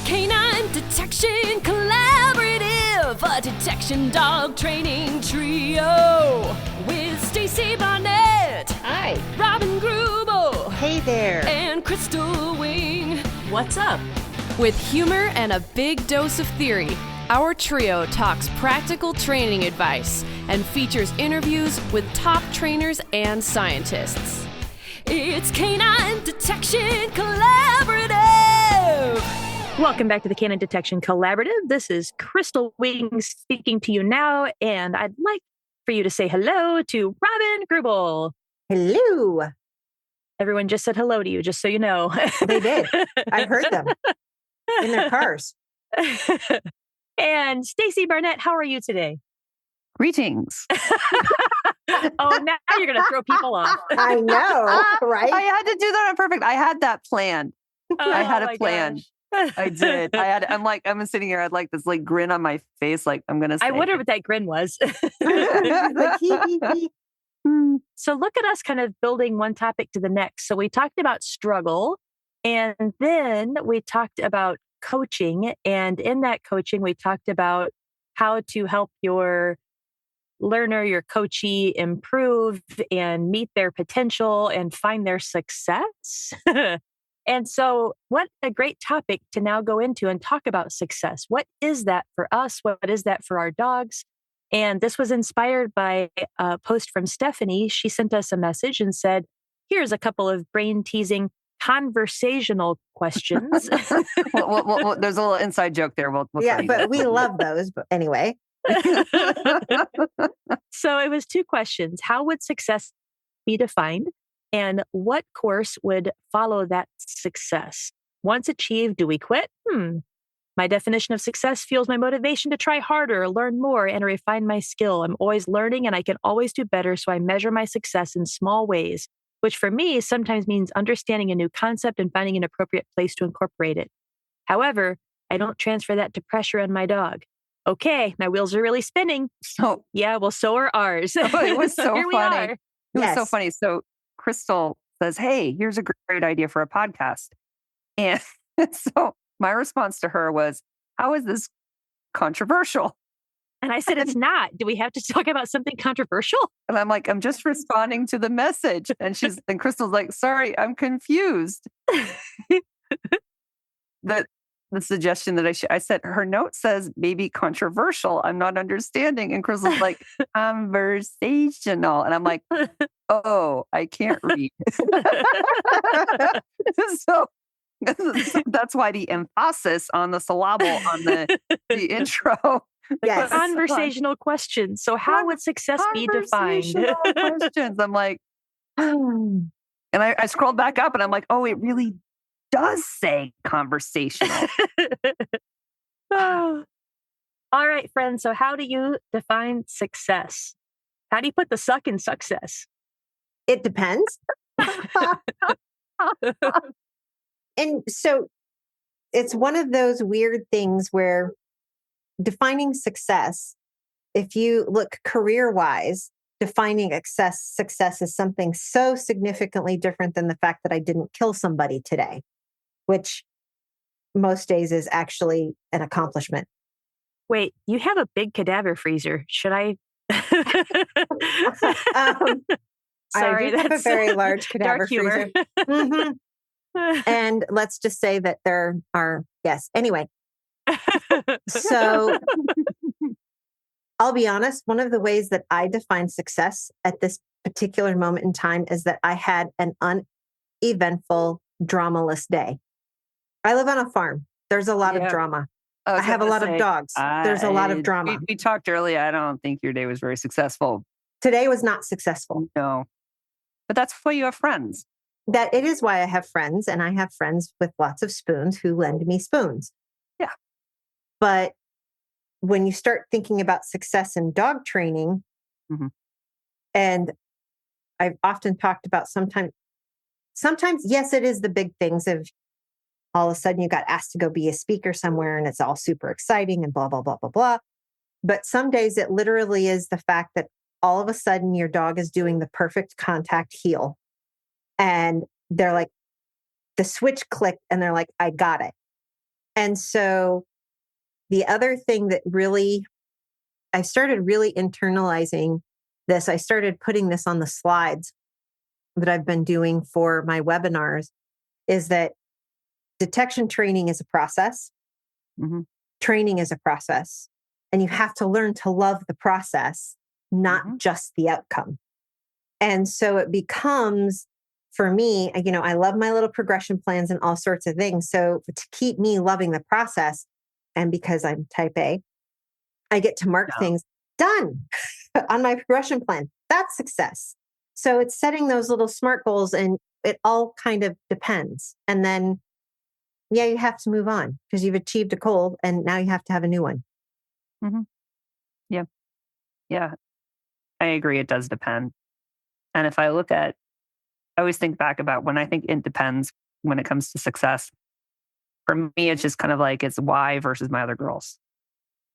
Canine Detection Collaborative, a detection dog training trio with Stacy Barnett. Hi. Robin Greubel. Hey there. And Crystal Wing. What's up? With humor and a big dose of theory, our trio talks practical training advice and features interviews with top trainers and scientists. It's Canine Detection Collaborative. Welcome back to the Canine Detection Collaborative. This is Crystal Wing speaking to you now, and I'd like for you to say hello to Robin Greubel. Hello. Everyone just said hello to you, just so you know. They did. I heard them in their cars. And Stacy Barnett, how are you today? Greetings. Oh, now you're going to throw people off. I know, right? I had to do that on purpose. I had that planned. I had a plan. Gosh. I did. I'm sitting here. I had like this like grin on my face. Like I'm going to say. I wonder what that grin was. Like, hee. So look at us kind of building one topic to the next. So we talked about struggle, and then we talked about coaching. And in that coaching, we talked about how to help your learner, your coachee improve and meet their potential and find their success. And so what a great topic to now go into and talk about success. What is that for us? What is that for our dogs? And this was inspired by a post from Stephanie. She sent us a message and said, here's a couple of brain-teasing conversational questions. well, there's a little inside joke there. We'll Yeah, but we love those. But anyway. So it was two questions. How would success be defined? And what course would follow that success? Once achieved, do we quit? My definition of success fuels my motivation to try harder, learn more, and refine my skill. I'm always learning and I can always do better, so I measure my success in small ways, which for me sometimes means understanding a new concept and finding an appropriate place to incorporate it. However, I don't transfer that to pressure on my dog. Okay, my wheels are really spinning. So Yeah, well, so are ours. it was so Here we funny. are. It was so Yes. funny. So Crystal says, "Hey, here's a great idea for a podcast," and so my response to her was, "How is this controversial?" And I said, it's not. Do we have to talk about something controversial? And I'm like, "I'm just responding to the message," and Crystal's like, "Sorry, I'm confused." The suggestion that I said, her note says maybe controversial. I'm not understanding. And Crystal's like, conversational. And I'm like, oh, I can't read. so that's why the emphasis on the syllable on the intro. Yes. Conversational questions. So how would success be defined? Conversational questions. I'm like, and I scrolled back up and I'm like, oh, it really does say conversational. Oh. All right, friends. So how do you define success? How do you put the suck in success? It depends. And so it's one of those weird things where defining success, if you look career-wise, defining success is something so significantly different than the fact that I didn't kill somebody today, which most days is actually an accomplishment. Wait, you have a big cadaver freezer. Should I? Sorry, I do have a very large cadaver dark humor. freezer. Mhm. And let's just say that there are, yes. Anyway, so I'll be honest, one of the ways that I define success at this particular moment in time is that I had an uneventful, dramaless day. I live on a farm. There's a lot of drama. I have a lot of dogs. There's a lot of drama. We talked earlier. I don't think your day was very successful. Today was not successful. No. But that's why you have friends. That it is why I have friends, and I have friends with lots of spoons who lend me spoons. Yeah. But when you start thinking about success in dog training, and I've often talked about sometimes, yes, it is the big things of all of a sudden you got asked to go be a speaker somewhere and it's all super exciting and blah, blah, blah, blah, blah. But some days it literally is the fact that all of a sudden your dog is doing the perfect contact heel. And they're like, the switch clicked and they're like, I got it. And so the other thing that really, I started really internalizing this. I started putting this on the slides that I've been doing for my webinars, is that detection training is a process. Mm-hmm. Training is a process. And you have to learn to love the process, not just the outcome. And so it becomes, for me, I love my little progression plans and all sorts of things. So to keep me loving the process, and because I'm type A, I get to mark things done on my progression plan. That's success. So it's setting those little SMART goals, and it all kind of depends. And then, you have to move on because you've achieved a goal and now you have to have a new one. Mm-hmm. Yeah. Yeah. I agree. It does depend. And if I always think back about when I think it depends when it comes to success. For me, it's just kind of like it's why versus my other girls.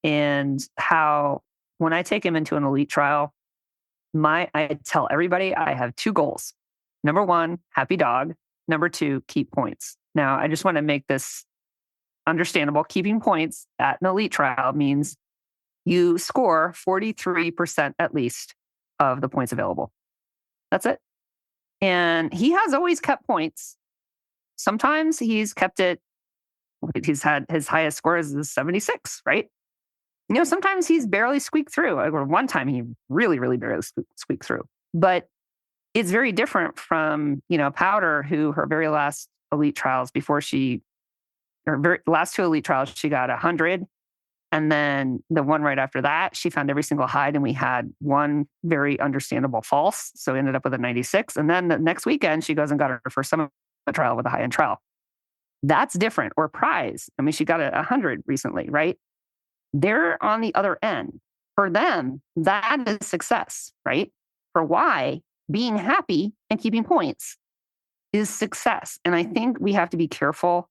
And how when I take him into an elite trial, I tell everybody I have 2 goals. Number 1, happy dog. Number 2, keep points. Now, I just want to make this understandable. Keeping points at an elite trial means you score 43% at least of the points available. That's it. And he has always kept points. Sometimes he's kept it. He's had his highest score is 76, right? Sometimes he's barely squeaked through. Or one time he really, really barely squeaked through. But it's very different from, Powder, who her very last elite trials last 2 elite trials, she got 100. And then the one right after that, she found every single hide, and we had one very understandable false. So ended up with a 96. And then the next weekend, she goes and got her first summit trial with a high-end trial. That's different. Or prize. I mean, she got 100 recently, right? They're on the other end. For them, that is success, right? For Y, being happy and keeping points is success. And I think we have to be careful.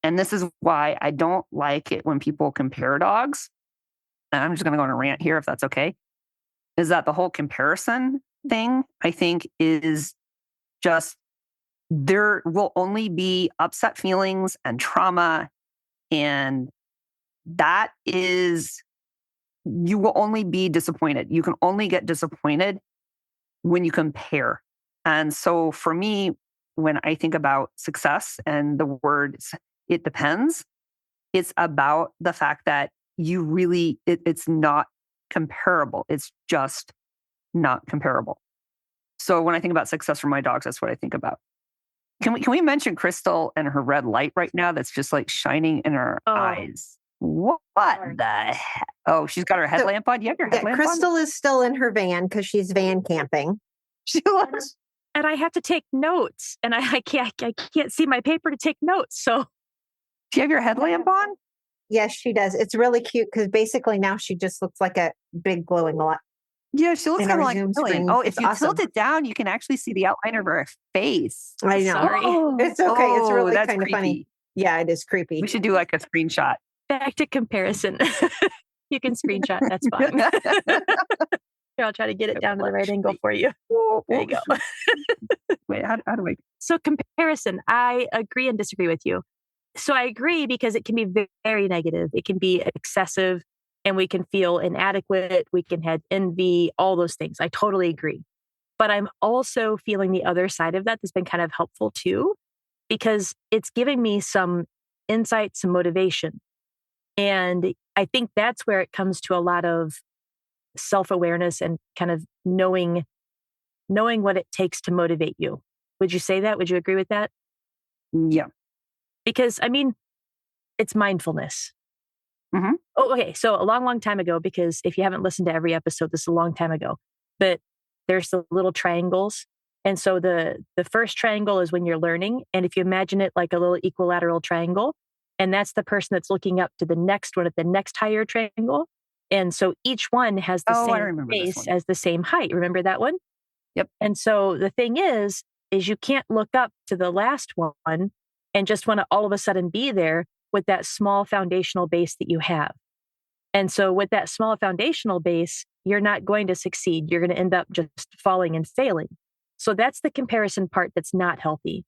And this is why I don't like it when people compare dogs. And I'm just going to go on a rant here, if that's okay. Is that the whole comparison thing, I think, is just, there will only be upset feelings and trauma. And that is, you will only be disappointed. You can only get disappointed when you compare. And so for me, when I think about success and the words, it depends, it's about the fact that you really, it's not comparable. It's just not comparable. So when I think about success for my dogs, that's what I think about. Can we mention Crystal and her red light right now that's just like shining in her eyes? What the heck? Oh, she's got her headlamp on. You have your headlamp on? Crystal is still in her van because she's van camping. She looks. And I have to take notes, and I can't see my paper to take notes. So, do you have your headlamp on? Yes, she does. It's really cute because basically now she just looks like a big glowing light. Yeah, she looks kind of like a villain. Oh, if you awesome. tilt it down, you can actually see the outline of her face. I know. Sorry. It's okay. It's really kind creepy. of funny. Yeah, it is creepy. We should do like a screenshot. Back to comparison. You can screenshot. That's fine. Here, I'll try to get it down to the right angle for you. There you go. Wait, how do I? So comparison, I agree and disagree with you. So I agree because it can be very negative. It can be excessive, and we can feel inadequate. We can have envy, all those things. I totally agree. But I'm also feeling the other side of that that's been kind of helpful too, because it's giving me some insight, some motivation. And I think that's where it comes to a lot of self-awareness and kind of knowing what it takes to motivate you. Would you say that? Would you agree with that? Yeah. Because, I mean, it's mindfulness. Mm-hmm. Oh, okay. So a long, long time ago, because if you haven't listened to every episode, this is a long time ago, but there's the little triangles. And so the first triangle is when you're learning. And if you imagine it like a little equilateral triangle, and that's the person that's looking up to the next one at the next higher triangle. And so each one has the same base as the same height. Remember that one? Yep. And so the thing is you can't look up to the last one and just want to all of a sudden be there with that small foundational base that you have. And so with that small foundational base, you're not going to succeed. You're going to end up just falling and failing. So that's the comparison part that's not healthy.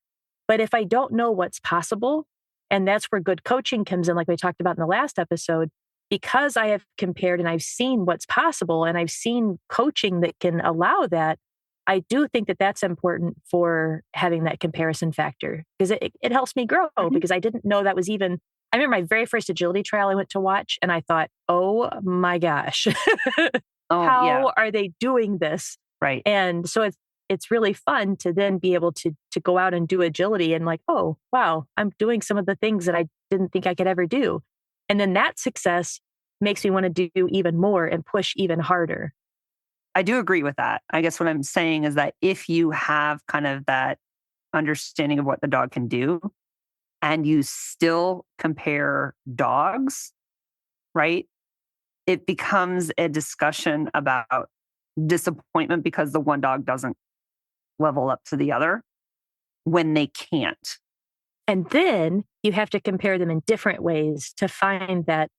But if I don't know what's possible, And that's where good coaching comes in, like we talked about in the last episode, because I have compared and I've seen what's possible and I've seen coaching that can allow that. I do think that that's important for having that comparison factor because it helps me grow because I didn't know that was even. I remember my very first agility trial I went to watch and I thought, oh my gosh, how are they doing this? Right. And so it's really fun to then be able to go out and do agility and like, oh, wow, I'm doing some of the things that I didn't think I could ever do. And then that success makes me want to do even more and push even harder. I do agree with that. I guess what I'm saying is that if you have kind of that understanding of what the dog can do and you still compare dogs, right? It becomes a discussion about disappointment because the one dog doesn't level up to the other when they can't. And then you have to compare them in different ways to find that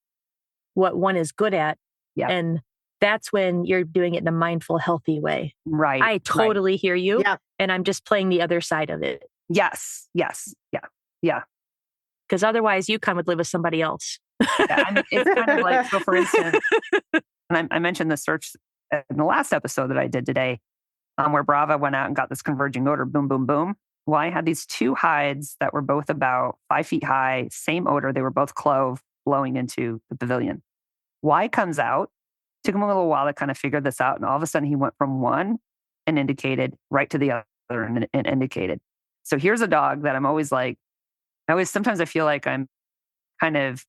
what one is good at. Yeah. And that's when you're doing it in a mindful, healthy way. Right. I totally hear you. Yeah. And I'm just playing the other side of it. Yes. Yes. Yeah. Yeah. Because otherwise you would live with somebody else. Yeah. I mean, it's kind of like, so for instance, and I mentioned the search in the last episode that I did today, where Brava went out and got this converging odor, boom, boom, boom. Well, I had these two hides that were both about 5 feet high, same odor. They were both clove blowing into the pavilion. Y comes out, took him a little while to kind of figure this out. And all of a sudden he went from one and indicated right to the other and indicated. So here's a dog that I'm always like, sometimes I feel like I'm kind of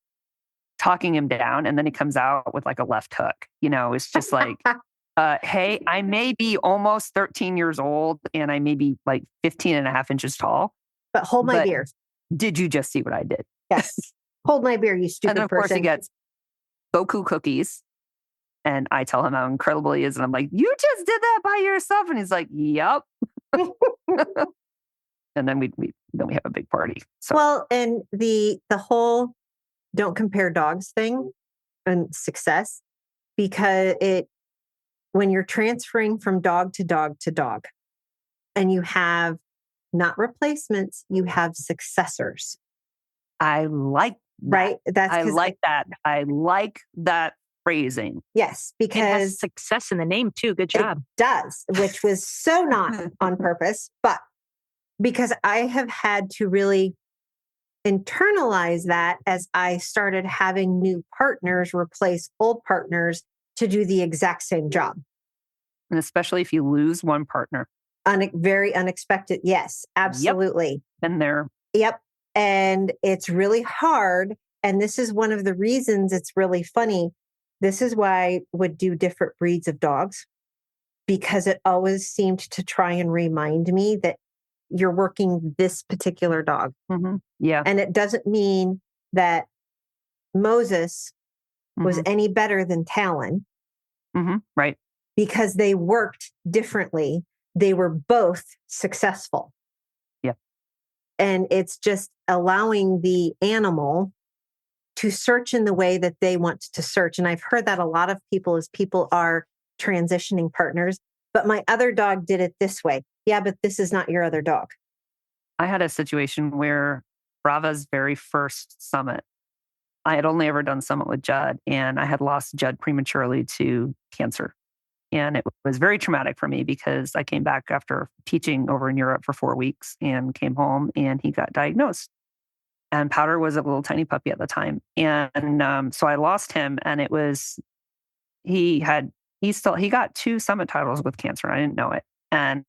talking him down and then he comes out with like a left hook. It's just like, hey, I may be almost 13 years old and I may be like 15 and a half inches tall. But hold my beer. Did you just see what I did? Yes. Hold my beer, you stupid person. And of course he gets Boku cookies. And I tell him how incredible he is. And I'm like, you just did that by yourself. And he's like, yep. And then we have a big party. So. Well, and the whole don't compare dogs thing and success, because when you're transferring from dog to dog to dog and you have not replacements, you have successors. I like that. Right? I like that. I like that phrasing. Yes, because it has success in the name too. Good job. It does, which was so not on purpose, but because I have had to really internalize that as I started having new partners replace old partners to do the exact same job. And especially if you lose one partner. Very unexpected. Yes, absolutely. Yep. Been there. Yep. And it's really hard. And this is one of the reasons it's really funny. This is why I would do different breeds of dogs, because it always seemed to try and remind me that you're working this particular dog. Mm-hmm. Yeah. And it doesn't mean that Moses was any better than Talon. Mm-hmm. Right. Because they worked differently. They were both successful. Yep. And it's just allowing the animal to search in the way that they want to search. And I've heard that a lot of people as people are transitioning partners. But my other dog did it this way. Yeah, but this is not your other dog. I had a situation where Brava's very first summit, I had only ever done summit with Judd, and I had lost Judd prematurely to cancer. And it was very traumatic for me because I came back after teaching over in Europe for 4 weeks and came home and he got diagnosed. And Powder was a little tiny puppy at the time. And so I lost him, and it was, he got 2 summit titles with cancer. I didn't know it. And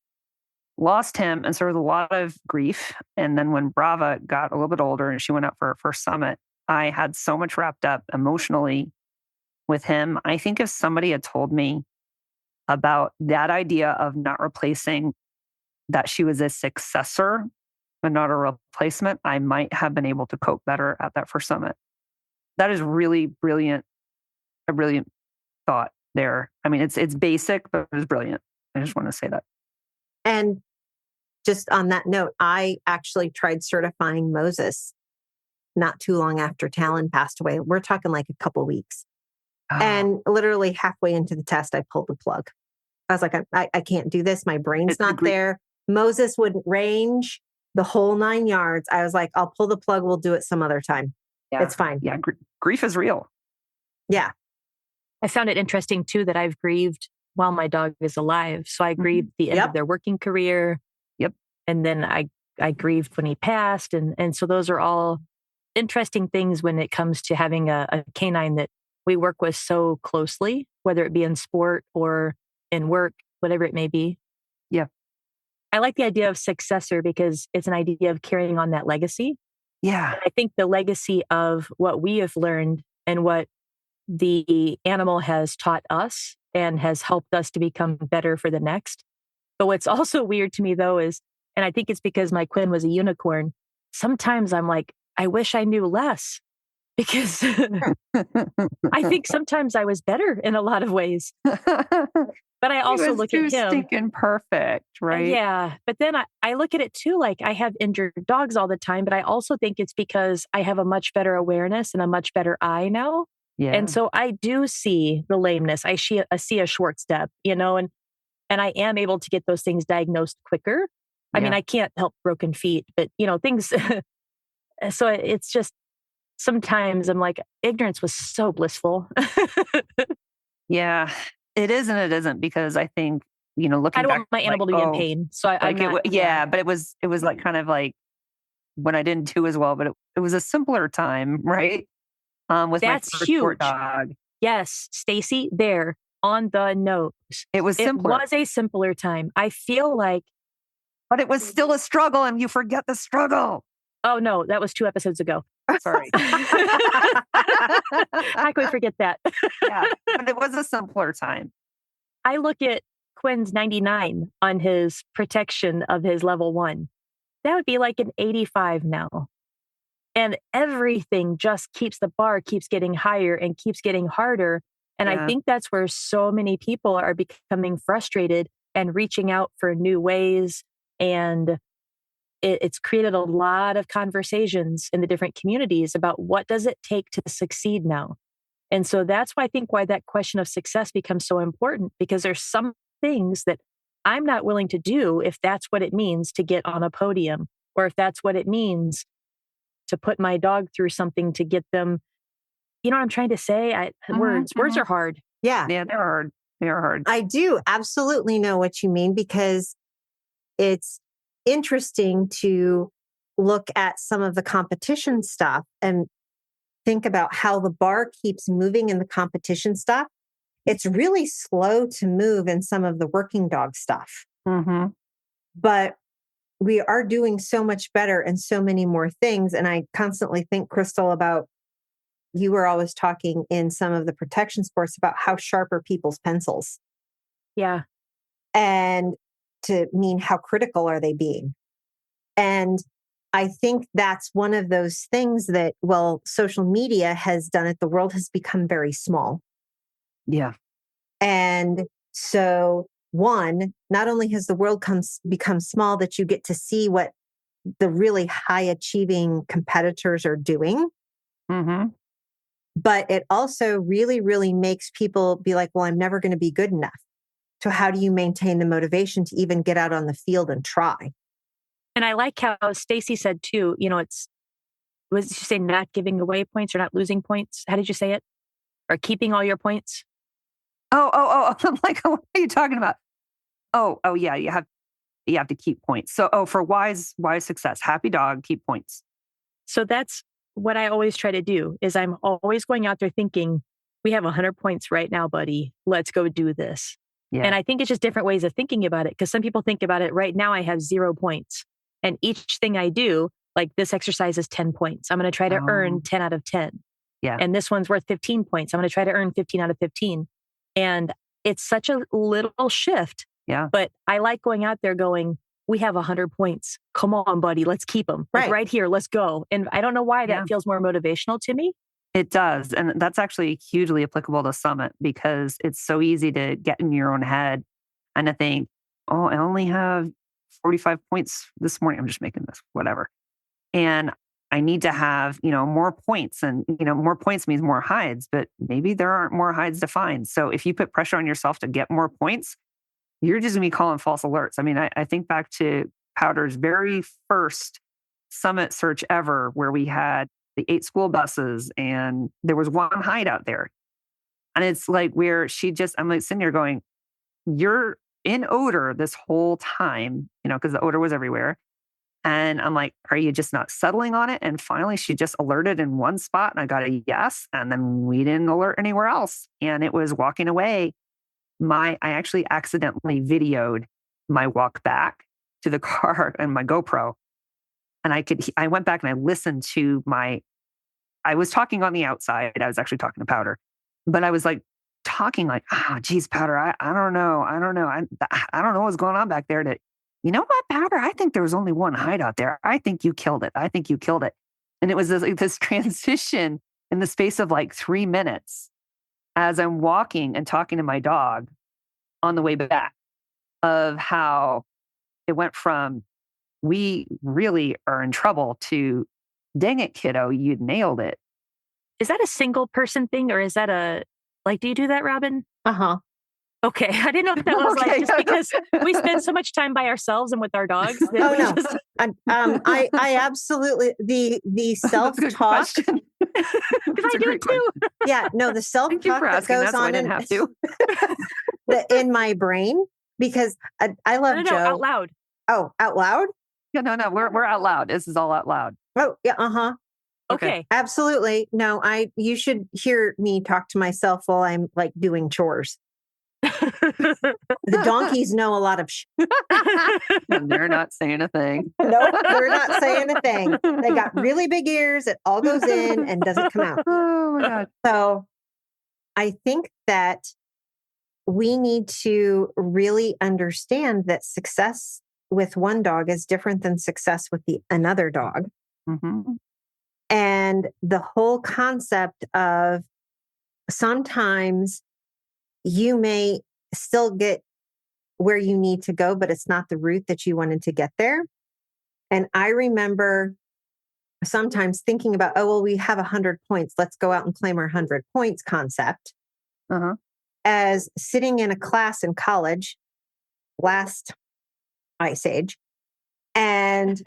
lost him. And so there was a lot of grief. And then when Brava got a little bit older and she went out for her first summit, I had so much wrapped up emotionally with him. I think if somebody had told me about that idea of not replacing, that she was a successor and not a replacement, I might have been able to cope better at that first summit. That is really brilliant, a brilliant thought there. I mean, it's basic, but it's brilliant. I just want to say that. And just on that note, I actually tried certifying Moses not too long after Talon passed away. We're talking like a couple weeks. Oh. And literally halfway into the test, I pulled the plug. I was like, I can't do this. My brain's not there. Moses wouldn't range. the whole 9 yards. I was like, I'll pull the plug. We'll do it some other time. Yeah. It's fine. Yeah. Grief is real. Yeah. I found it interesting too that I've grieved while my dog is alive. So I grieved the end of their working career. Yep. And then I grieved when he passed. And so those are all interesting things when it comes to having a canine that we work with so closely, whether it be in sport or in work, whatever it may be. Yeah. I like the idea of successor because it's an idea of carrying on that legacy. Yeah. I think the legacy of what we have learned and what the animal has taught us and has helped us to become better for the next. But what's also weird to me though is, and I think it's because my Quinn was a unicorn, sometimes I'm like, I wish I knew less because I think sometimes I was better in a lot of ways. But I also look at him. Stinking perfect, right? Yeah. But then I look at it too, like I have injured dogs all the time, but I also think it's because I have a much better awareness and a much better eye now. Yeah. And so I do see the lameness. I see a short step, and I am able to get those things diagnosed quicker. I mean, I can't help broken feet, but things. So it's just sometimes I'm like, ignorance was so blissful. Yeah, it is and it isn't because I think, looking I don't back, want my animal to be in pain. So I'm not, but it was like kind of like when I didn't do as well, but it was a simpler time, right? With that's my first huge. sport dog. Yes, Stacy, there on the nose. It was simpler. It was a simpler time. I feel like, but it was still a struggle, and you forget the struggle. Oh no, that was 2 episodes ago. Sorry. How could we forget that? Yeah, but it was a simpler time. I look at Quinn's 99 on his protection of his level 1. That would be like an 85 now. And everything just the bar keeps getting higher and keeps getting harder. And I think that's where so many people are becoming frustrated and reaching out for new ways. And it's created a lot of conversations in the different communities about what does it take to succeed now. And so that's why I think why that question of success becomes so important, because there's some things that I'm not willing to do if that's what it means to get on a podium, or if that's what it means to put my dog through something to get them. You know what I'm trying to say? Words are hard. Yeah. Yeah, they're hard. They're hard. I do absolutely know what you mean, because it's interesting to look at some of the competition stuff and think about how the bar keeps moving in the competition stuff. It's really slow to move in some of the working dog stuff. Mm-hmm. But we are doing so much better and so many more things. And I constantly think, Crystal, about you were always talking in some of the protection sports about how sharp are people's pencils. Yeah. And to mean how critical are they being? And I think that's one of those things that, social media has done it. The world has become very small. Yeah. And so, not only has the world become small, that you get to see what the really high achieving competitors are doing. Mm-hmm. But it also really, really makes people be like, well, I'm never going to be good enough. So how do you maintain the motivation to even get out on the field and try? And I like how Stacy said too, was she saying not giving away points or not losing points? How did you say it? Or keeping all your points? Oh. I'm like, what are you talking about? Oh, yeah. You have to keep points. So, for wise success, happy dog, keep points. So that's what I always try to do is I'm always going out there thinking, we have 100 points right now, buddy. Let's go do this. Yeah. And I think it's just different ways of thinking about it, because some people think about it right now, I have 0 points. And each thing I do, like this exercise is 10 points. I'm going to try to earn 10 out of 10. Yeah. And this one's worth 15 points. I'm going to try to earn 15 out of 15. And it's such a little shift. Yeah. But I like going out there going, we have 100 points. Come on, buddy. Let's keep them. Like right here. Let's go. And I don't know why that feels more motivational to me. It does. And that's actually hugely applicable to Summit, because it's so easy to get in your own head and to think, oh, I only have 45 points this morning. I'm just making this, whatever. And I need to have, more points, and, more points means more hides, but maybe there aren't more hides to find. So if you put pressure on yourself to get more points, you're just going to be calling false alerts. I mean, I think back to Powder's very first summit search ever, where we had the 8 school buses and there was one hideout there. And it's like where I'm like sitting here going, you're in odor this whole time, because the odor was everywhere. And I'm like, are you just not settling on it? And finally, she just alerted in one spot and I got a yes. And then we didn't alert anywhere else. And it was walking away. I actually accidentally videoed my walk back to the car and my GoPro. And I went back and I listened to I was talking on the outside. I was actually talking to Powder, but I was like talking like, oh, geez, Powder, I don't know. I don't know what's going on back there. You know what, Powder? I think there was only one hideout there. I think you killed it. And it was this transition in the space of like 3 minutes as I'm walking and talking to my dog on the way back of how it went from, we really are in trouble, to, dang it, kiddo, you nailed it. Is that a single person thing, or is that do you do that, Robin? Uh-huh. Okay. I didn't know if that was just because we spend so much time by ourselves and with our dogs. Oh, no. I absolutely, the self-talk. Because I do it too. Yeah, no, the self-talk that goes on I have to. in my brain, because I love Joe. Out loud. Oh, out loud? Yeah, no, we're out loud. This is all out loud. Oh, yeah, uh-huh. Okay. Absolutely. No, you should hear me talk to myself while I'm like doing chores. The donkeys know a lot of And they're not saying a thing. No, they're not saying a thing. They got really big ears. It all goes in and doesn't come out. Oh my God. So I think that we need to really understand that success with one dog is different than success with another dog. Mm-hmm. And the whole concept of sometimes you may still get where you need to go, but it's not the route that you wanted to get there. And I remember sometimes thinking about, oh, well, we have 100 points. Let's go out and claim our 100 points concept. Uh-huh. As sitting in a class in college, last Ice Age, and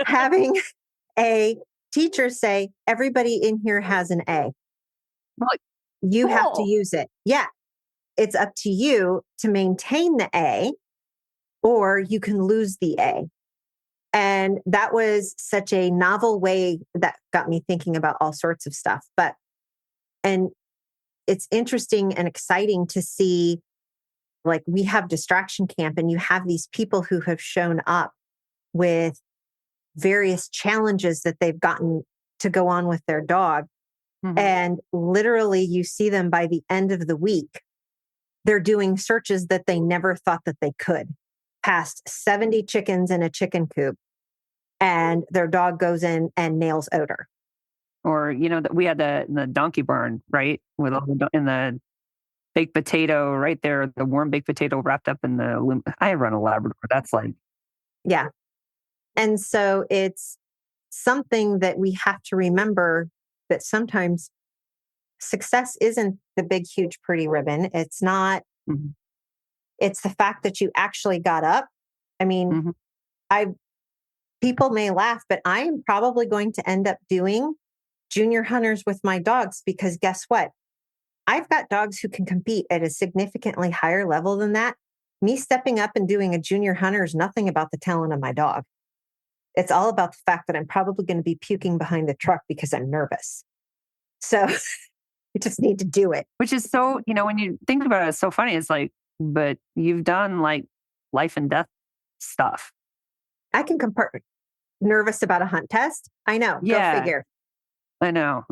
having a teacher say, everybody in here has an A. Well, you have to use it. Yeah. It's up to you to maintain the A, or you can lose the A. And that was such a novel way that got me thinking about all sorts of stuff. And it's interesting and exciting to see, like, we have distraction camp and you have these people who have shown up with various challenges that they've gotten to go on with their dog. Mm-hmm. And literally you see them by the end of the week, they're doing searches that they never thought that they could, past 70 chickens in a chicken coop. And their dog goes in and nails odor. Or, we had the donkey barn, right? With in the baked potato right there, the warm baked potato wrapped up in I run a Labrador. That's like. Yeah. And so it's something that we have to remember, that sometimes success isn't the big, huge, pretty ribbon. It's not, mm-hmm. It's the fact that you actually got up. I mean, mm-hmm. People may laugh, but I am probably going to end up doing junior hunters with my dogs, because guess what? I've got dogs who can compete at a significantly higher level than that. Me stepping up and doing a junior hunter is nothing about the talent of my dog. It's all about the fact that I'm probably going to be puking behind the truck because I'm nervous. So you just need to do it. Which is so, when you think about it, it's so funny. It's like, but you've done like life and death stuff. I can nervous about a hunt test. I know. Yeah. Go figure. I know.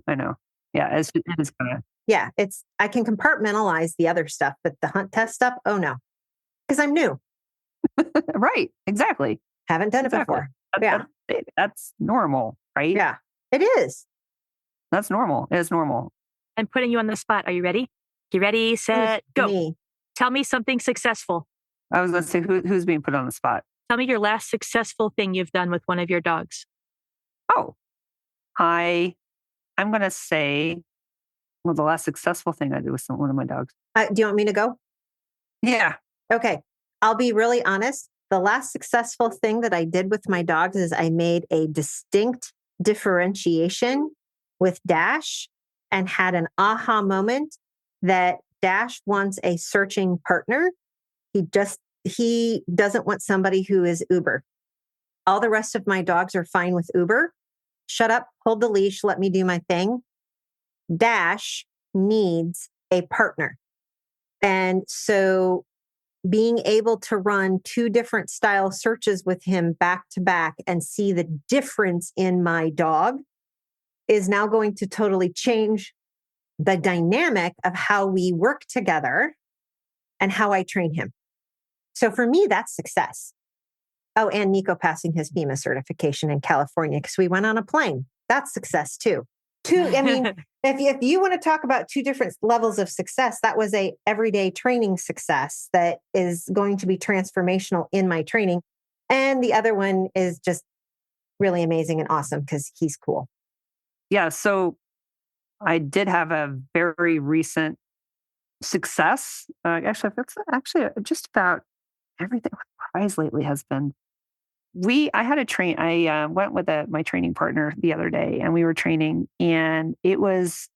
Yeah. It is kind of. Yeah. I can compartmentalize the other stuff, but the hunt test stuff, oh no. Because I'm new. Right. Exactly. Haven't done it before. That's normal, right? Yeah, it is. That's normal. It is normal. I'm putting you on the spot. Are you ready? You ready, set, go. Me. Tell me something successfgoing I was going to say, who's being put on the spot? Tell me your last successful thing you've done with one of your dogs. Oh, I'm going to say, the last successful thing I did with one of my dogs. Do you want me to go? Yeah. Okay. I'll be really honest. The last successful thing that I did with my dogs is I made a distinct differentiation with Dash and had an aha moment that Dash wants a searching partner. He doesn't want somebody who is Uber. All the rest of my dogs are fine with Uber. Shut up, hold the leash, let me do my thing. Dash needs a partner. And so being able to run 2 different style searches with him back to back and see the difference in my dog is now going to totally change the dynamic of how we work together and how I train him. So for me, that's success. Oh, and Nico passing his FEMA certification in California because we went on a plane. That's success too. I mean, if you want to talk about 2 different levels of success, that was a everyday training success that is going to be transformational in my training. And the other one is just really amazing and awesome because he's cool. Yeah. So I did have a very recent success. Actually, that's actually just about everything with Prize lately has been. I had a train. I went with my training partner the other day, and we were training, and it was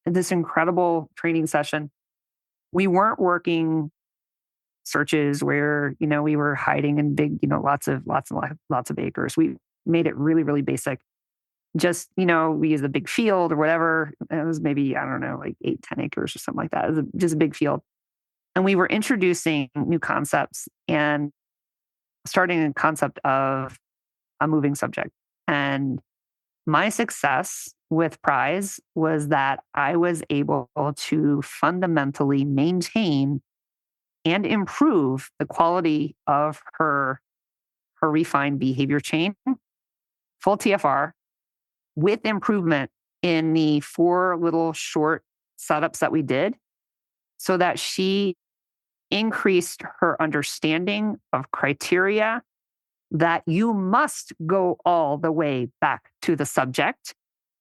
this incredible training session. We weren't working searches where we were hiding in big, lots of acres. We made it really, really basic. Just we used a big field or whatever. It was maybe, I don't know, like 8-10 acres or something like that. It was just a big field, and we were introducing new concepts and starting a concept of a moving subject. And my success with Prize was that I was able to fundamentally maintain and improve the quality of her refined behavior chain, full TFR, with improvement in the 4 little short setups that we did, so that she increased her understanding of criteria that you must go all the way back to the subject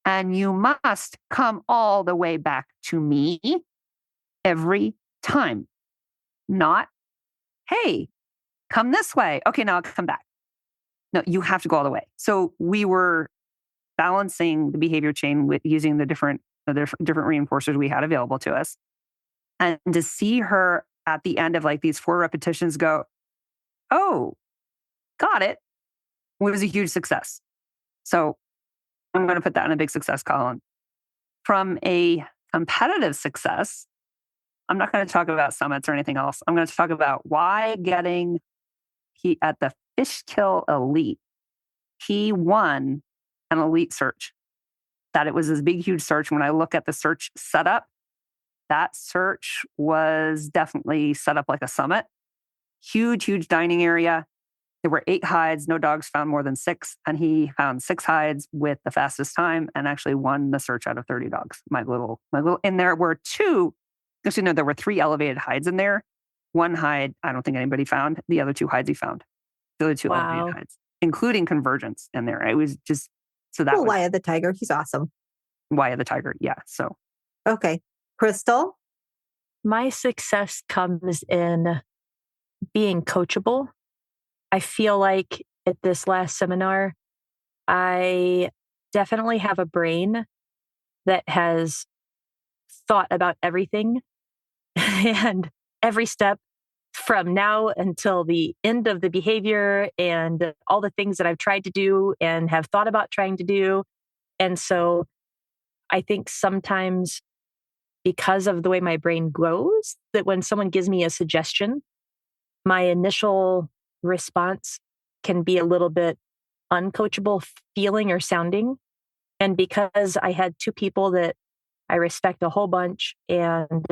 and you must come all the way back to me every time. Not, hey, come this way. Okay, now I'll come back. No, you have to go all the way. So we were balancing the behavior chain with using the different reinforcers we had available to us. And to see her at the end of like these 4 repetitions go, oh, got it, was a huge success. So I'm going to put that in a big success column. From a competitive success, I'm not going to talk about summits or anything else. I'm going to talk about why at the Fish Kill Elite, he won an elite search. That it was this big, huge search. When I look at the search setup, that search was definitely set up like a summit. Huge, huge dining area. There were 8 hides. No dogs found more than 6. And he found 6 hides with the fastest time and actually won the search out of 30 dogs. My little, and there were 2, actually, no, there were 3 elevated hides in there. 1 hide, I don't think anybody found. The other 2 hides he found. The other 2 elevated hides, including convergence in there. It was just, so that was Waya the tiger. He's awesome. Waya the tiger. Yeah. So. Okay. Crystal? My success comes in being coachable. I feel like at this last seminar, I definitely have a brain that has thought about everything and every step from now until the end of the behavior and all the things that I've tried to do and have thought about trying to do. And so I think sometimes because of the way my brain grows, that when someone gives me a suggestion, my initial response can be a little bit uncoachable feeling or sounding. And because I had 2 people that I respect a whole bunch and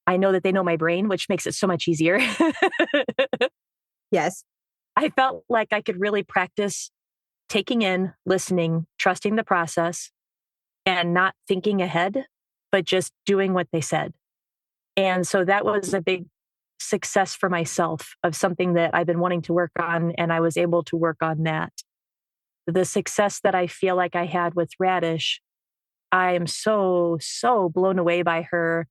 I know that they know my brain, which makes it so much easier. Yes. I felt like I could really practice taking in, listening, trusting the process, and not thinking ahead, but just doing what they said. And so that was a big success for myself of something that I've been wanting to work on, and I was able to work on that. The success that I feel like I had with Radish, I am so blown away by her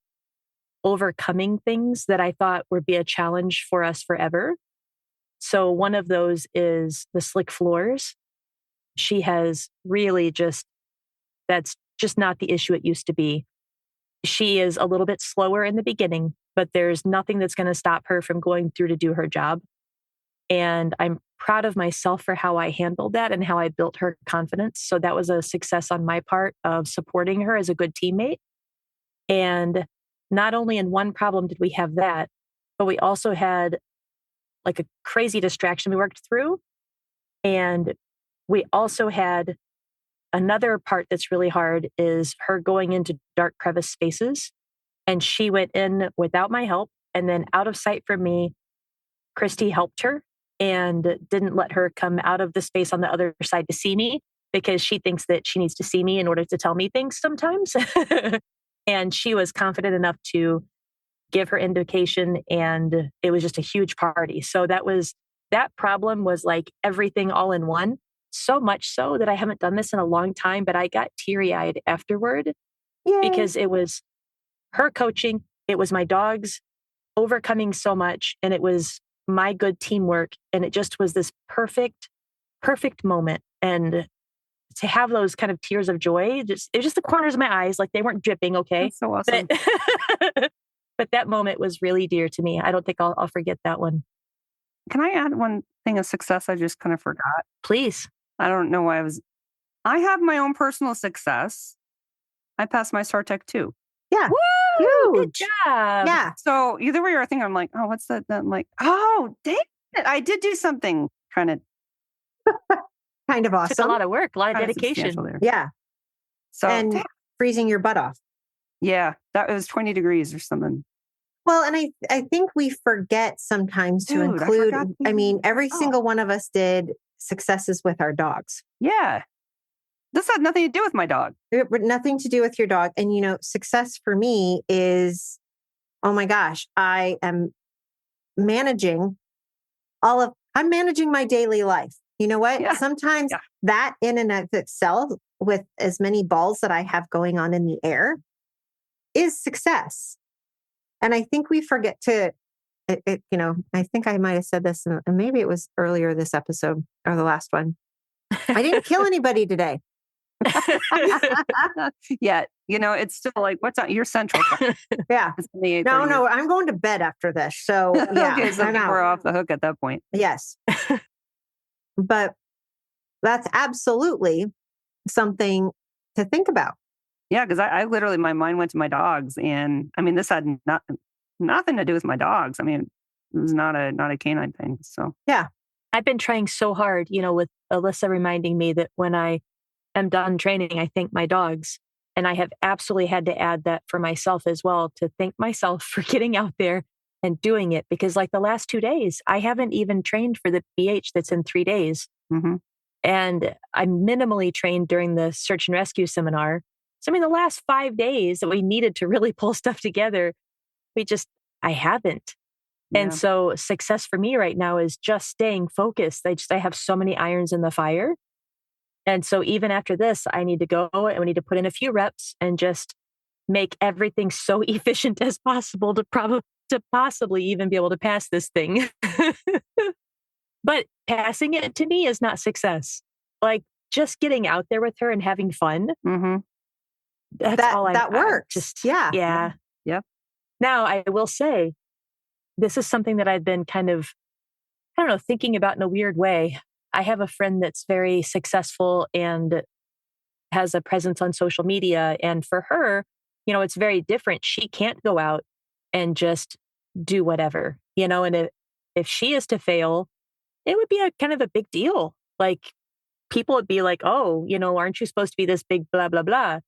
overcoming things that I thought would be a challenge for us forever. So one of those is the slick floors. She has really that's just not the issue it used to be. She is a little bit slower in the beginning, but there's nothing that's going to stop her from going through to do her job. And I'm proud of myself for how I handled that and how I built her confidence. So that was a success on my part of supporting her as a good teammate. And not only in one problem did we have that, but we also had like a crazy distraction we worked through. And we also had another part that's really hard is her going into dark crevice spaces. And she went in without my help and then out of sight from me. Christy helped her and didn't let her come out of the space on the other side to see me because she thinks that she needs to see me in order to tell me things sometimes. And she was confident enough to give her indication, and it was just a huge party. So that problem was like everything all in one. So much so that I haven't done this in a long time, but I got teary-eyed afterward. Yay. Because it was her coaching, it was my dogs overcoming so much, and it was my good teamwork. And it just was this perfect moment. And to have those kind of tears of joy, it was just the corners of my eyes, like they weren't dripping, okay? That's so awesome. But that moment was really dear to me. I don't think I'll forget that one. Can I add one thing of success I just kind of forgot? Please. I don't know why I have my own personal success. I passed my STAR Tech 2. Yeah. Woo! Good job. Yeah. So either way you're thinking, I'm like, oh, what's that? I'm like, oh, dang it. I did do something kind of awesome. Took a lot of work, a lot of dedication. Yeah. So and freezing your butt off. Yeah. That was 20 degrees or something. Well, and I think we forget sometimes to include, every single one of us did successes with our dogs. Yeah. This had nothing to do with my dog. Nothing to do with your dog. And, success for me is, oh my gosh, I am managing I'm managing my daily life. You know what? Yeah. Sometimes that in and of itself, with as many balls that I have going on in the air, is success. And I think we forget to, I think I might have said this, and maybe it was earlier this episode or the last one. I didn't kill anybody today. Yeah. It's still like, what's on your central? Yeah. No, I'm going to bed after this. So yeah, okay, so we're off the hook at that point. Yes. But that's absolutely something to think about. Yeah, because I literally, my mind went to my dogs, and this had nothing to do with my dogs. It was not a canine thing. So yeah, I've been trying so hard, with Alyssa reminding me that when I am done training, I thank my dogs, and I have absolutely had to add that for myself as well, to thank myself for getting out there and doing it. Because like the last 2 days, I haven't even trained for the BH that's in 3 days, and I'm minimally trained during the search and rescue seminar. So, the last 5 days that we needed to really pull stuff together, I haven't. Yeah. And so success for me right now is just staying focused. I have so many irons in the fire. And so even after this, I need to go and we need to put in a few reps and just make everything so efficient as possible to possibly even be able to pass this thing. But passing it to me is not success. Like just getting out there with her and having fun. Mm-hmm. That works. Yeah. Now, I will say, this is something that I've been kind of, thinking about in a weird way. I have a friend that's very successful and has a presence on social media. And for her, it's very different. She can't go out and just do whatever, and if she is to fail, it would be a kind of a big deal. Like people would be like, oh, aren't you supposed to be this big blah, blah, blah.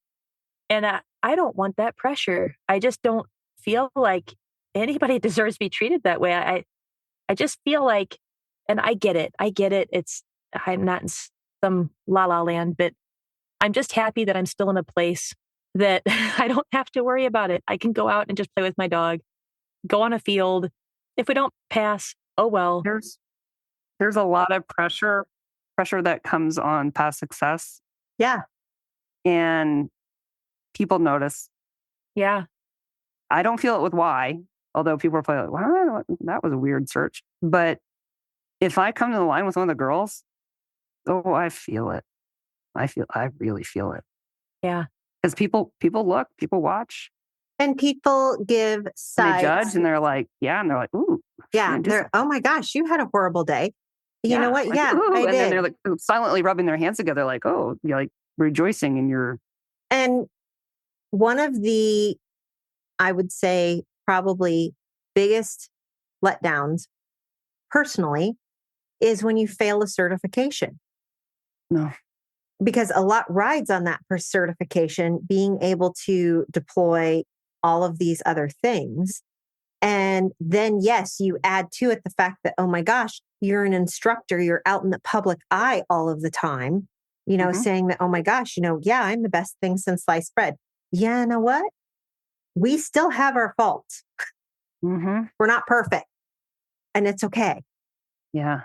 And I don't want that pressure. I just don't feel like anybody deserves to be treated that way. I just feel like, and I get it. I'm not in some la la land, but I'm just happy that I'm still in a place that I don't have to worry about it. I can go out and just play with my dog, go on a field. If we don't pass, oh well. There's a lot of pressure that comes on past success. Yeah. And people notice. Yeah. I don't feel it with why, although people are probably like, wow, that was a weird search. But if I come to the line with one of the girls, oh, I feel it. I really feel it. Yeah. Because people look, people watch. And people give And sides. they judge and they're like, yeah. And they're like, ooh. Yeah. They're, oh my gosh, you had a horrible day. You know what? Like, Yeah, ooh. I And did. then they're like silently rubbing their hands together, like, oh, you're like rejoicing in your. And one of the, I would say, probably biggest letdowns personally is when you fail a certification. No. Because a lot rides on that for certification, being able to deploy all of these other things. And then, yes, you add to it the fact that, oh my gosh, you're an instructor, you're out in the public eye all of the time, saying that, oh my gosh, yeah, I'm the best thing since sliced bread. Yeah, you know what? We still have our faults. Mm-hmm. We're not perfect. And it's okay. Yeah.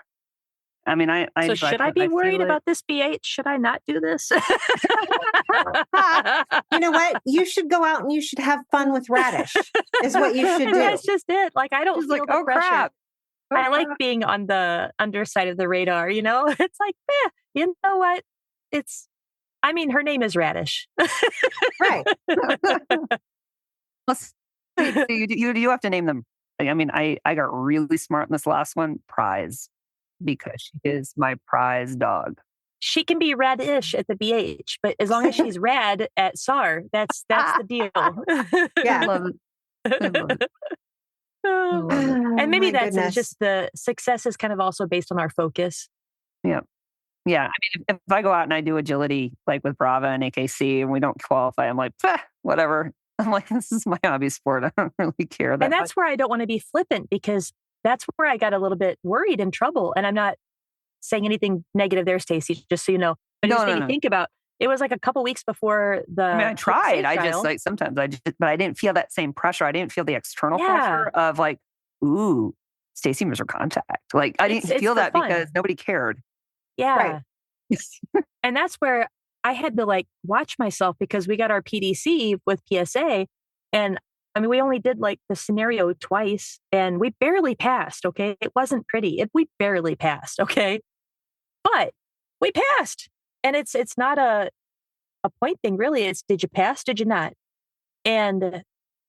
I mean, So should I be worried about this BH? Should I not do this? You know what? You should go out and you should have fun with Radish is what you should do. That's just it. Like, I don't feel like, the oh, pressure. crap. I like being on the underside of the radar, It's like, you know what? Her name is Radish. Right. Plus, you have to name them. I mean, I got really smart in this last one, Prize, because she is my prize dog. She can be radish at the BH, but as long as she's rad at SAR, that's the deal. Yeah. I love it. And maybe that's goodness. just the success is kind of also based on our focus. Yeah. Yeah. I mean, if I go out and I do agility, like with Brava and AKC, and we don't qualify, I'm like, whatever. I'm like, this is my hobby sport. I don't really care. And that's where I don't want to be flippant, because that's where I got a little bit worried in trouble. And I'm not saying anything negative there, Stacy, just so you know. But it just made me think about, it was like a couple weeks before the. I mean, I tried. I just like sometimes but I didn't feel that same pressure. I didn't feel the external pressure of like, ooh, Stacy missed her contact. Like I didn't feel that because nobody cared. Yeah. Right. And that's where I had to like watch myself, because we got our PDC with PSA, and I mean, we only did like the scenario twice and we barely passed. Okay. It wasn't pretty. We barely passed. Okay. But we passed. And it's not a point thing, really. It's, did you pass? Did you not? And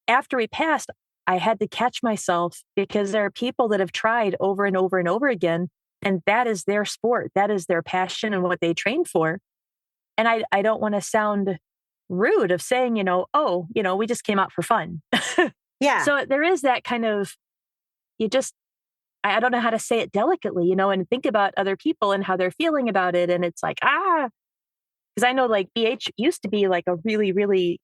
after we passed, I had to catch myself, because there are people that have tried over and over and over again. And that is their sport. That is their passion and what they train for. And I don't want to sound rude of saying, we just came out for fun. Yeah. So there is that kind of, I don't know how to say it delicately, and think about other people and how they're feeling about it. And it's like, because I know like BH used to be like a really, really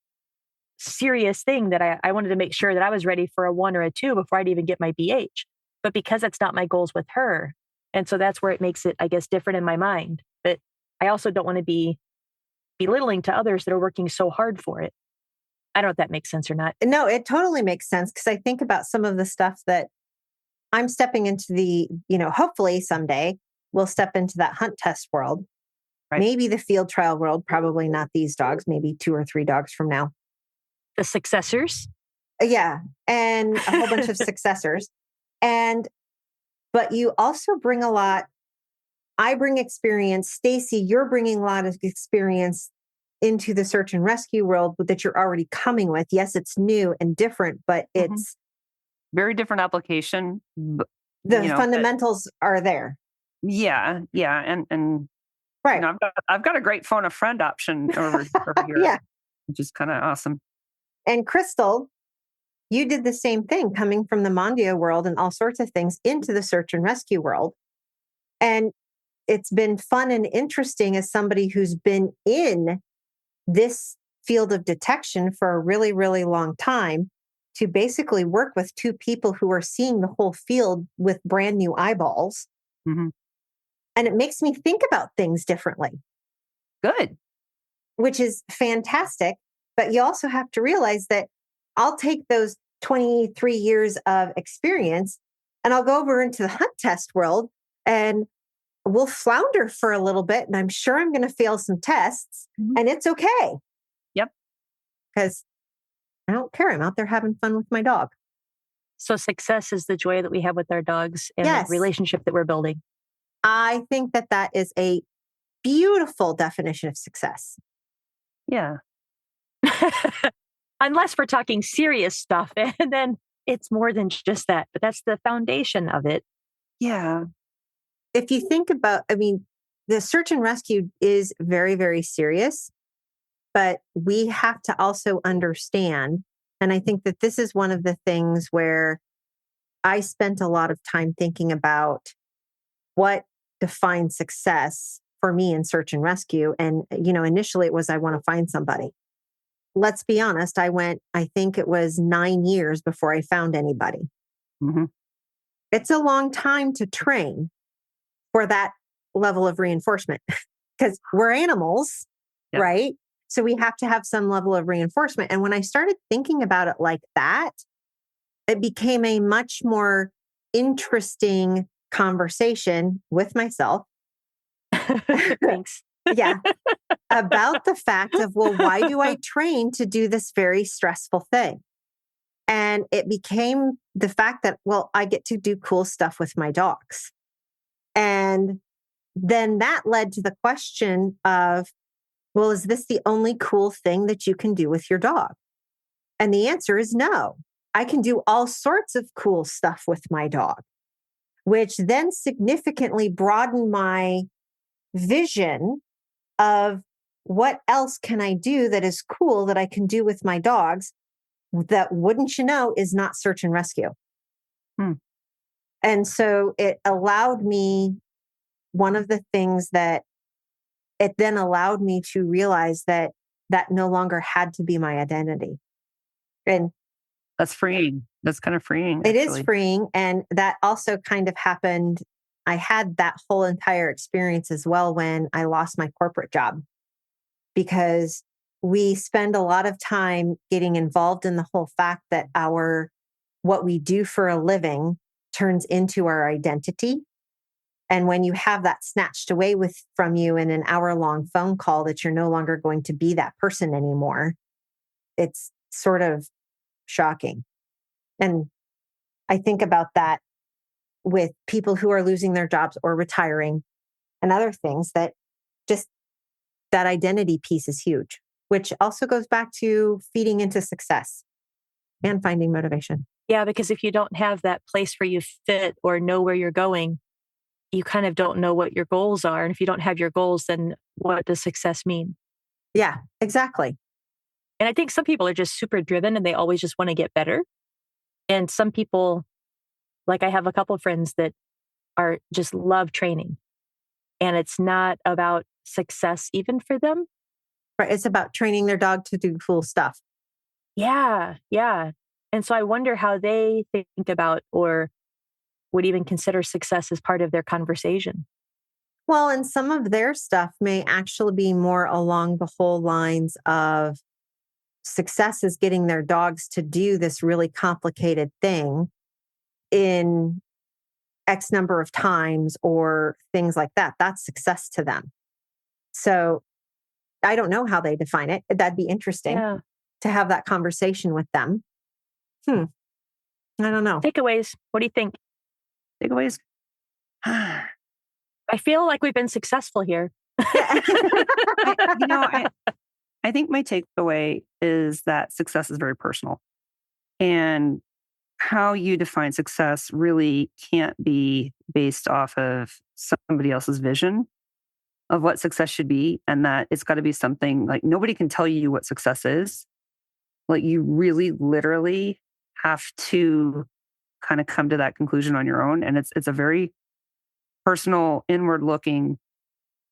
serious thing that I wanted to make sure that I was ready for a 1 or a 2 before I'd even get my BH. But because that's not my goals with her. And so that's where it makes it, I guess, different in my mind. But I also don't want to be belittling to others that are working so hard for it. I don't know if that makes sense or not. No, it totally makes sense, because I think about some of the stuff that I'm stepping into the, hopefully someday we'll step into that hunt test world. Right. Maybe the field trial world, probably not these dogs, maybe 2 or 3 dogs from now. The successors? Yeah. And a whole bunch of successors. But you also bring a lot. I bring experience. Stacy, you're bringing a lot of experience into the search and rescue world that you're already coming with. Yes, it's new and different, but it's very different application. The fundamentals are there. Yeah. Yeah. And right. I've got a great phone a friend option over here. Yeah. Which is kind of awesome. And Crystal, you did the same thing, coming from the Mondio world and all sorts of things into the search and rescue world. And it's been fun and interesting as somebody who's been in this field of detection for a really, really long time, to basically work with 2 people who are seeing the whole field with brand new eyeballs. Mm-hmm. And it makes me think about things differently. Good. Which is fantastic. But you also have to realize that I'll take those 23 years of experience and I'll go over into the hunt test world and we'll flounder for a little bit. And I'm sure I'm going to fail some tests, and it's okay. Yep. Because I don't care. I'm out there having fun with my dog. So success is the joy that we have with our dogs and the relationship that we're building. I think that that is a beautiful definition of success. Yeah. Unless we're talking serious stuff, and then it's more than just that, but that's the foundation of it. Yeah. If you think about, I mean, the search and rescue is very, very serious, but we have to also understand. And I think that this is one of the things where I spent a lot of time thinking about what defines success for me in search and rescue. And, initially it was, I want to find somebody. Let's be honest, I think it was 9 years before I found anybody. Mm-hmm. It's a long time to train for that level of reinforcement because we're animals, Yep. right? So we have to have some level of reinforcement. And when I started thinking about it like that, it became a much more interesting conversation with myself. Thanks. Yeah. About the fact of, well, why do I train to do this very stressful thing? And it became the fact that, well, I get to do cool stuff with my dogs. And then that led to the question of, well, is this the only cool thing that you can do with your dog? And the answer is no. I can do all sorts of cool stuff with my dog, which then significantly broadened my vision of what else can I do that is cool that I can do with my dogs that, wouldn't you know, is not search and rescue. And so it allowed me, one of the things that it then allowed me to realize that no longer had to be my identity. And that's freeing. That's kind of freeing. It is freeing. And that also kind of happened. I had that whole entire experience as well when I lost my corporate job, because we spend a lot of time getting involved in the whole fact that what we do for a living turns into our identity. And when you have that snatched away from you in an hour-long phone call that you're no longer going to be that person anymore, it's sort of shocking. And I think about that with people who are losing their jobs or retiring and other things, that just that identity piece is huge, which also goes back to feeding into success and finding motivation. Yeah, because if you don't have that place where you fit or know where you're going, you kind of don't know what your goals are. And if you don't have your goals, then what does success mean? Yeah, exactly. And I think some people are just super driven and they always just want to get better. And some people, like I have a couple of friends that are just love training. And it's not about success even for them. Right. It's about training their dog to do cool stuff. Yeah. Yeah. And so I wonder how they think about or would even consider success as part of their conversation. Well, and some of their stuff may actually be more along the whole lines of success is getting their dogs to do this really complicated thing in X number of times or things like that. That's success to them. So I don't know how they define it. That'd be interesting to have that conversation with them. I don't know. Takeaways. What do you think? Takeaways? I feel like we've been successful here. I think my takeaway is that success is very personal. And how you define success really can't be based off of somebody else's vision of what success should be. And that it's got to be something like nobody can tell you what success is. Like you really literally have to kind of come to that conclusion on your own. And it's a very personal, inward looking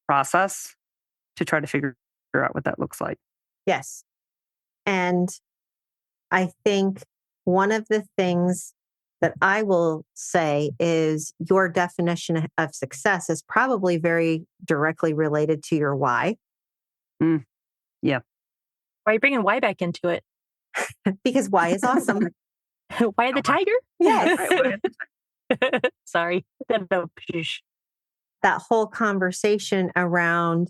process to try to figure out what that looks like. Yes. And I think one of the things that I will say is your definition of success is probably very directly related to your why. Yeah. Why are you bringing why back into it? Because why is awesome. Why the tiger? Yes. Sorry. That whole conversation around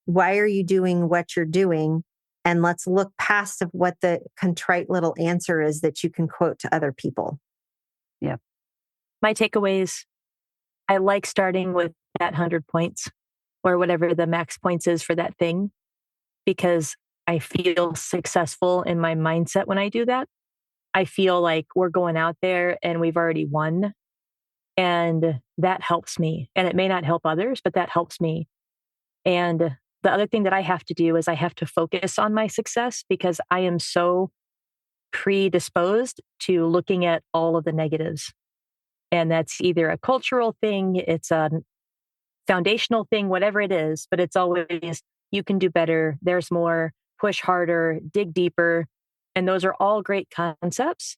why are you doing what you're doing? And let's look past of what the contrite little answer is that you can quote to other people. Yeah. My takeaways, I like starting with that 100 points or whatever the max points is for that thing, because I feel successful in my mindset when I do that. I feel like we're going out there and we've already won. And that helps me. And it may not help others, but that helps me. And the other thing that I have to do is I have to focus on my success, because I am so predisposed to looking at all of the negatives. And that's either a cultural thing, it's a foundational thing, whatever it is, but it's always, you can do better, there's more, push harder, dig deeper. And those are all great concepts.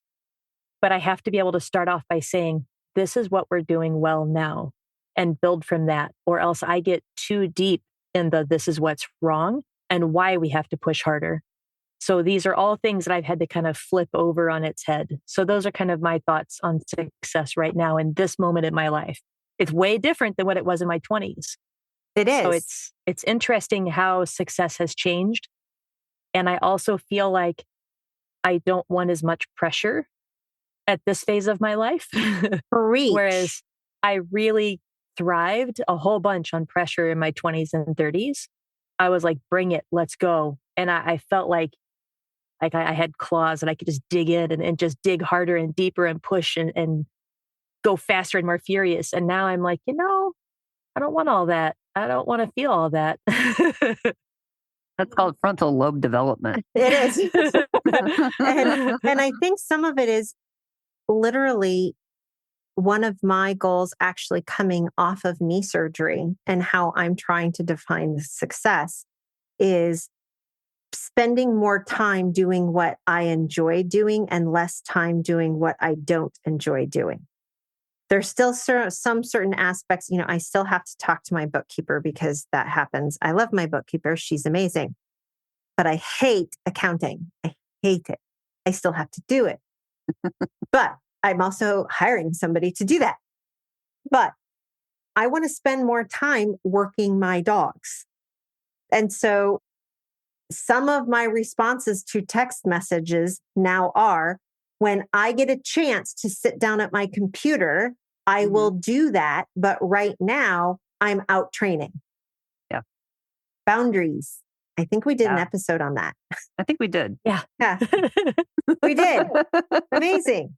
But I have to be able to start off by saying, this is what we're doing well now, and build from that. Or else I get too deep in this is what's wrong and why we have to push harder. So these are all things that I've had to kind of flip over on its head. So those are kind of my thoughts on success right now in this moment in my life. It's way different than what it was in my 20s. It is. So it's interesting how success has changed. And I also feel like I don't want as much pressure at this phase of my life. Whereas I really thrived a whole bunch on pressure in my 20s and 30s. I was like, bring it, let's go. And I felt like I had claws and I could just dig in and just dig harder and deeper and push and go faster and more furious. And now I'm like, I don't want all that. I don't want to feel all that. That's called frontal lobe development. It is. and I think some of it is literally one of my goals actually coming off of knee surgery, and how I'm trying to define success is spending more time doing what I enjoy doing and less time doing what I don't enjoy doing. There's still some certain aspects, I still have to talk to my bookkeeper because that happens. I love my bookkeeper. She's amazing. But I hate accounting. I hate it. I still have to do it. But I'm also hiring somebody to do that. But I want to spend more time working my dogs. And so some of my responses to text messages now are, when I get a chance to sit down at my computer, I will do that. But right now, I'm out training. Yeah. Boundaries. I think we did an episode on that. I think we did. Yeah. We did. Amazing.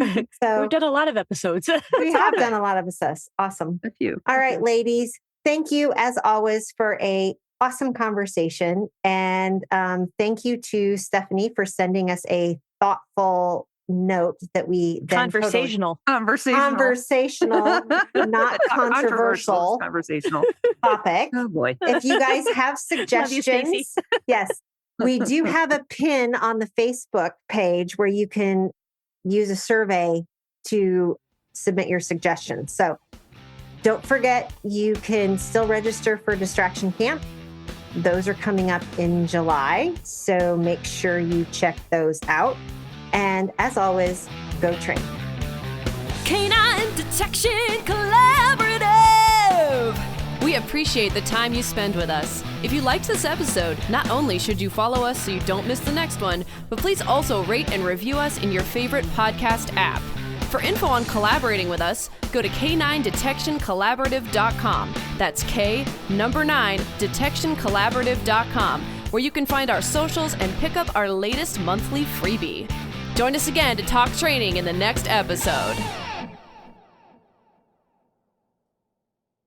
So we've done a lot of episodes. We have done a lot of episodes. Awesome. A few. All right, ladies. Thank you, as always, for a awesome conversation. And thank you to Stephanie for sending us a thoughtful note that we then conversational, not controversial conversational topic. Oh boy. If you guys have suggestions, yes, we do have a pin on the Facebook page where you can use a survey to submit your suggestions. So don't forget, you can still register for Distraction Camp. Those are coming up in July. So make sure you check those out. And as always, go train. Canine Detection Collaborative! We appreciate the time you spend with us. If you liked this episode, not only should you follow us so you don't miss the next one, but please also rate and review us in your favorite podcast app. For info on collaborating with us, go to k9detectioncollaborative.com. That's K9detectioncollaborative.com, where you can find our socials and pick up our latest monthly freebie. Join us again to talk training in the next episode.